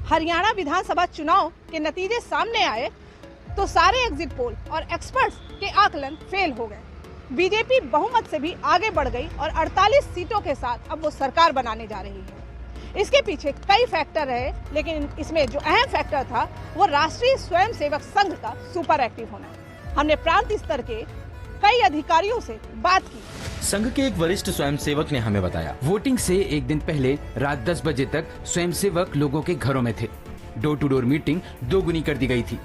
हरियाणा विधानसभा चुनाव के नतीजे सामने आए तो सारे एग्जिट पोल और एक्सपर्ट्स के आकलन फेल हो गए। बीजेपी बहुमत से भी आगे बढ़ गई और 48 सीटों के साथ अब वो सरकार बनाने जा रही है। इसके पीछे कई फैक्टर रहे, लेकिन इसमें जो अहम फैक्टर था वो राष्ट्रीय स्वयंसेवक संघ का सुपर एक्टिव होना। हमने प्रांत स्तर के कई अधिकारियों से बात की। संघ के एक वरिष्ठ स्वयंसेवक ने हमें बताया, वोटिंग से एक दिन पहले रात 10 बजे तक स्वयंसेवक लोगों के घरों में थे। डोर टू डोर मीटिंग 2 गुनी कर दी गई थी।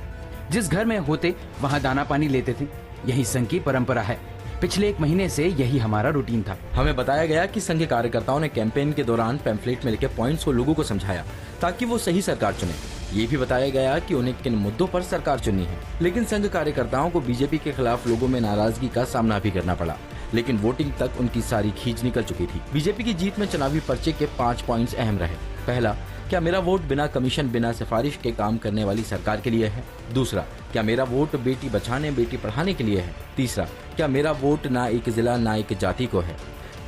जिस घर में होते वहाँ दाना पानी लेते थे। यही संघ की परंपरा है। पिछले 1 महीने से यही हमारा रूटीन था। हमें बताया गया कि संघ के कार्यकर्ताओं ने कैंपेन के दौरान पैम्फलेट में लिखे पॉइंट्स को लोगों को समझाया ताकि वो सही सरकार चुने। ये भी बताया गया कि उन्हें किन मुद्दों पर सरकार चुननी है। लेकिन संघ कार्यकर्ताओं को बीजेपी के खिलाफ लोगों में नाराजगी का सामना भी करना पड़ा। लेकिन वोटिंग तक उनकी सारी खींच निकल चुकी थी। बीजेपी की जीत में चुनावी पर्चे के 5 पॉइंट्स अहम रहे। पहला, क्या मेरा वोट बिना कमीशन बिना सिफारिश के काम करने वाली सरकार के लिए है। दूसरा, क्या मेरा वोट बेटी बचाने बेटी पढ़ाने के लिए है। तीसरा, क्या मेरा वोट ना एक जिला ना एक जाति को है।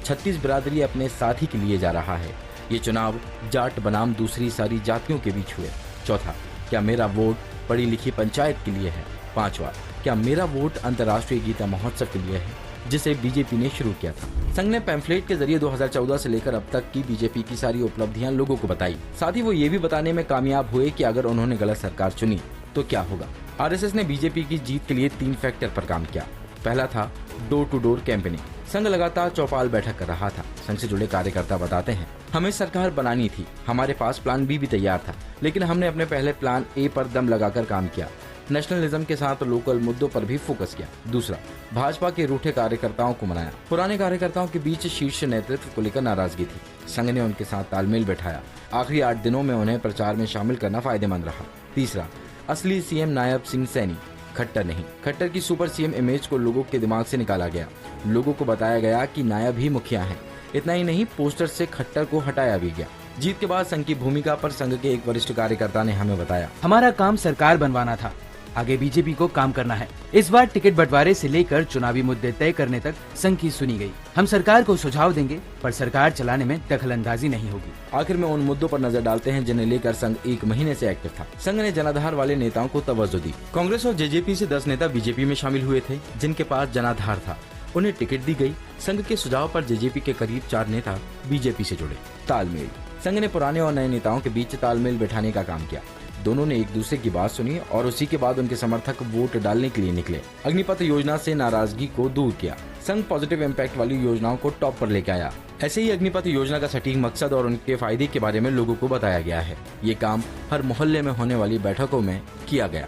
36 बिरादरी अपने साथी के लिए जा रहा है। ये चुनाव जाट बनाम दूसरी सारी जातियों के बीच हुए। चौथा, क्या मेरा वोट पढ़ी लिखी पंचायत के लिए है। पांचवा, क्या मेरा वोट अंतर्राष्ट्रीय गीता महोत्सव के लिए है जिसे बीजेपी ने शुरू किया था। संघ ने पैम्फलेट के जरिए 2014 से लेकर अब तक की बीजेपी की सारी उपलब्धियां लोगों को बताई। साथ ही वो ये भी बताने में कामयाब हुए कि अगर उन्होंने गलत सरकार चुनी तो क्या होगा। आरएसएस ने बीजेपी की जीत के लिए 3 फैक्टर पर काम किया। पहला था डोर टू डोर कैंपेनिंग। संघ लगातार चौपाल बैठक कर रहा था। संघ से जुड़े कार्यकर्ता बताते हैं, हमें सरकार बनानी थी। हमारे पास प्लान बी भी तैयार था, लेकिन हमने अपने पहले प्लान ए पर दम लगाकर काम किया। नेशनलिज्म के साथ लोकल मुद्दों पर भी फोकस किया। दूसरा, भाजपा के रूठे कार्यकर्ताओं को मनाया। पुराने कार्यकर्ताओं के बीच शीर्ष नेतृत्व को लेकर नाराजगी थी। संघ ने उनके साथ तालमेल बैठाया। आखिरी 8 दिनों में उन्हें प्रचार में शामिल करना फायदेमंद रहा। तीसरा, असली सीएम नायब सिंह सैनी, खट्टर नहीं। खट्टर की सुपर सीएम इमेज को लोगों के दिमाग से निकाला गया। लोगों को बताया गया कि नायब ही मुखिया है। इतना ही नहीं, पोस्टर से खट्टर को हटाया भी गया। जीत के बाद संघ की भूमिका पर संघ के एक वरिष्ठ कार्यकर्ता ने हमें बताया, हमारा काम सरकार बनवाना था। आगे बीजेपी को काम करना है। इस बार टिकट बंटवारे से लेकर चुनावी मुद्दे तय करने तक संघ की सुनी गई। हम सरकार को सुझाव देंगे, पर सरकार चलाने में दखलंदाजी नहीं होगी। आखिर में उन मुद्दों पर नजर डालते हैं जिन्हें लेकर संघ 1 महीने से एक्टिव था। संघ ने जनाधार वाले नेताओं को तवज्जो दी। कांग्रेस और जेजेपी से 10 नेता बीजेपी में शामिल हुए थे जिनके पास जनाधार था। उन्हें टिकट दी गई। संघ के सुझाव पर जेजेपी के करीब 4 नेता बीजेपी से जुड़े। तालमेल। संघ ने पुराने और नए नेताओं के बीच तालमेल बैठाने का काम किया। दोनों ने एक दूसरे की बात सुनी और उसी के बाद उनके समर्थक वोट डालने के लिए निकले। अग्निपथ योजना से नाराजगी को दूर किया। संघ पॉजिटिव इम्पैक्ट वाली योजनाओं को टॉप पर लेकर आया। ऐसे ही अग्निपथ योजना का सटीक मकसद और उनके फायदे के बारे में लोगों को बताया गया है। ये काम हर मोहल्ले में होने वाली बैठकों में किया गया।